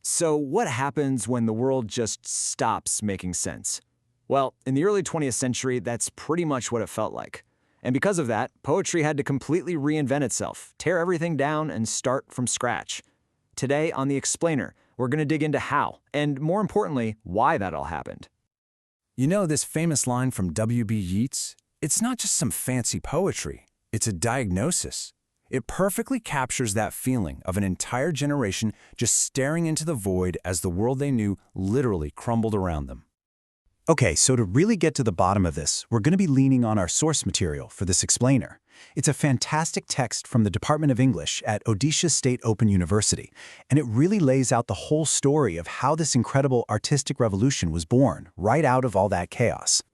So what happens when the world just stops making sense? Well, in the early 20th century, that's pretty much what it felt like. And because of that, poetry had to completely reinvent itself, tear everything down, and start from scratch. Today on The Explainer, we're going to dig into how, and more importantly, why that all happened. You know this famous line from W.B. Yeats? It's not just some fancy poetry, it's a diagnosis. It perfectly captures that feeling of an entire generation just staring into the void as the world they knew literally crumbled around them. Okay, so to really get to the bottom of this, we're going to be leaning on our source material for this explainer. It's a fantastic text from the Department of English at Odisha State Open University, and it really lays out the whole story of how this incredible artistic revolution was born, right out of all that chaos.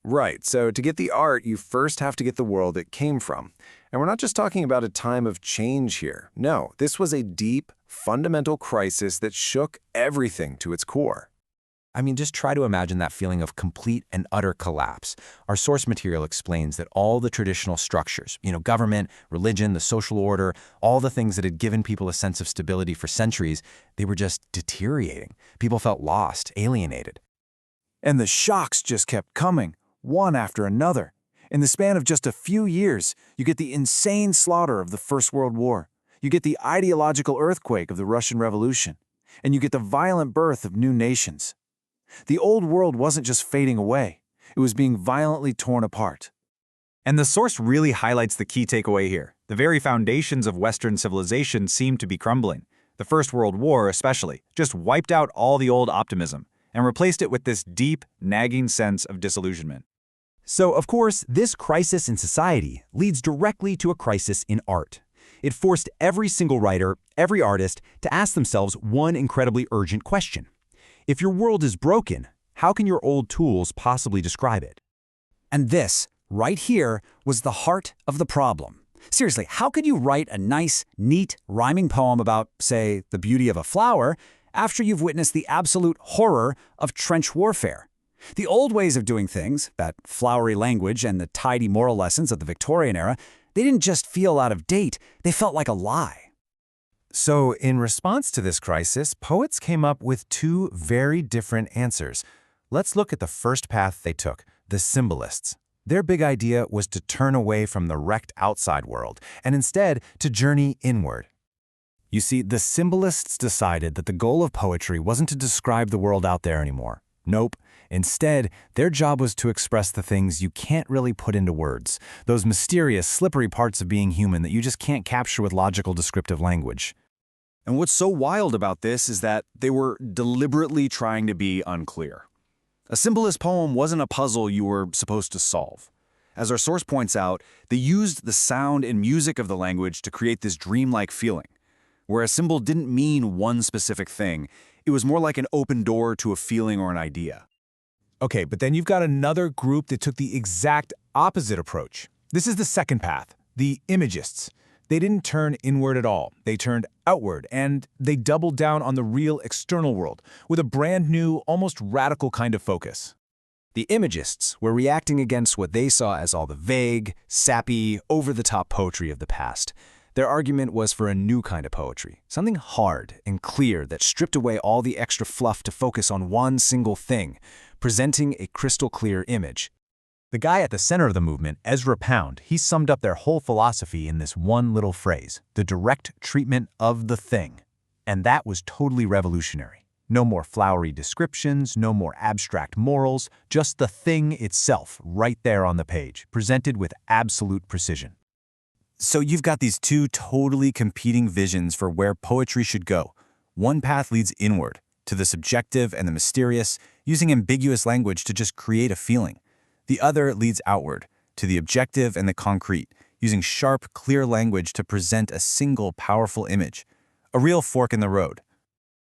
Right, so to get the art, you first have to get the world it came from. And we're not just talking about a time of change here. No, this was a deep, fundamental crisis that shook everything to its core. I mean, just try to imagine that feeling of complete and utter collapse. Our source material explains that all the traditional structures, government, religion, the social order, all the things that had given people a sense of stability for centuries, they were just deteriorating. People felt lost, alienated. And the shocks just kept coming, one after another. In the span of just a few years, you get the insane slaughter of the First World War. You get the ideological earthquake of the Russian Revolution. And you get the violent birth of new nations. The old world wasn't just fading away, it was being violently torn apart. And the source really highlights the key takeaway here. The very foundations of Western civilization seemed to be crumbling. The First World War, especially, just wiped out all the old optimism and replaced it with this deep, nagging sense of disillusionment. So, of course, this crisis in society leads directly to a crisis in art. It forced every single writer, every artist, to ask themselves one incredibly urgent question. If your world is broken, how can your old tools possibly describe it? And this, right here, was the heart of the problem. Seriously, how could you write a nice, neat, rhyming poem about, say, the beauty of a flower after you've witnessed the absolute horror of trench warfare? The old ways of doing things, that flowery language and the tidy moral lessons of the Victorian era, they didn't just feel out of date, they felt like a lie. So, in response to this crisis, poets came up with two very different answers. Let's look at the first path they took, the symbolists. Their big idea was to turn away from the wrecked outside world and instead to journey inward. You see, the symbolists decided that the goal of poetry wasn't to describe the world out there anymore. Nope. Instead, their job was to express the things you can't really put into words, those mysterious, slippery parts of being human that you just can't capture with logical, descriptive language. And what's so wild about this is that they were deliberately trying to be unclear. A symbolist poem wasn't a puzzle you were supposed to solve. As our source points out, they used the sound and music of the language to create this dreamlike feeling. Where a symbol didn't mean one specific thing, it was more like an open door to a feeling or an idea. Okay, but then you've got another group that took the exact opposite approach. This is the second path, the imagists. They didn't turn inward at all. They turned outward, and they doubled down on the real external world with a brand new, almost radical kind of focus. The imagists were reacting against what they saw as all the vague, sappy, over-the-top poetry of the past. Their argument was for a new kind of poetry, something hard and clear that stripped away all the extra fluff to focus on one single thing, presenting a crystal-clear image. The guy at the center of the movement, Ezra Pound, he summed up their whole philosophy in this one little phrase, the direct treatment of the thing. And that was totally revolutionary. No more flowery descriptions, no more abstract morals, just the thing itself right there on the page, presented with absolute precision. So you've got these two totally competing visions for where poetry should go. One path leads inward, to the subjective and the mysterious, using ambiguous language to just create a feeling. The other leads outward, to the objective and the concrete, using sharp, clear language to present a single powerful image. A real fork in the road.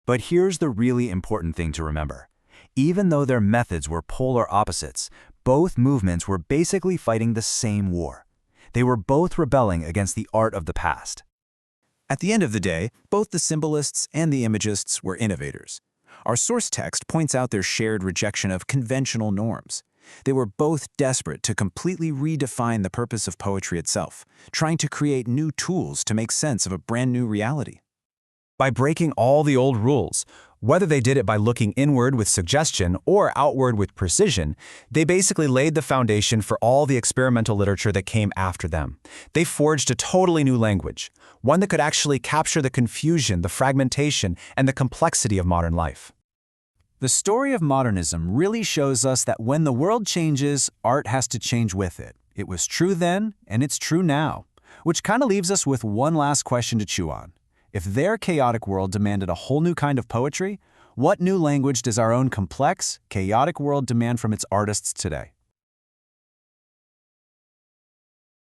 But here's the really important thing to remember. Even though their methods were polar opposites, both movements were basically fighting the same war. They were both rebelling against the art of the past. At the end of the day, both the symbolists and the imagists were innovators. Our source text points out their shared rejection of conventional norms. They were both desperate to completely redefine the purpose of poetry itself, trying to create new tools to make sense of a brand new reality. By breaking all the old rules, Whether they did it by looking inward with suggestion or outward with precision, they basically laid the foundation for all the experimental literature that came after them. They forged a totally new language, one that could actually capture the confusion, the fragmentation, and the complexity of modern life. The story of modernism really shows us that when the world changes, art has to change with it. It was true then, and it's true now. Which kind of leaves us with one last question to chew on. If their chaotic world demanded a whole new kind of poetry, what new language does our own complex, chaotic world demand from its artists today?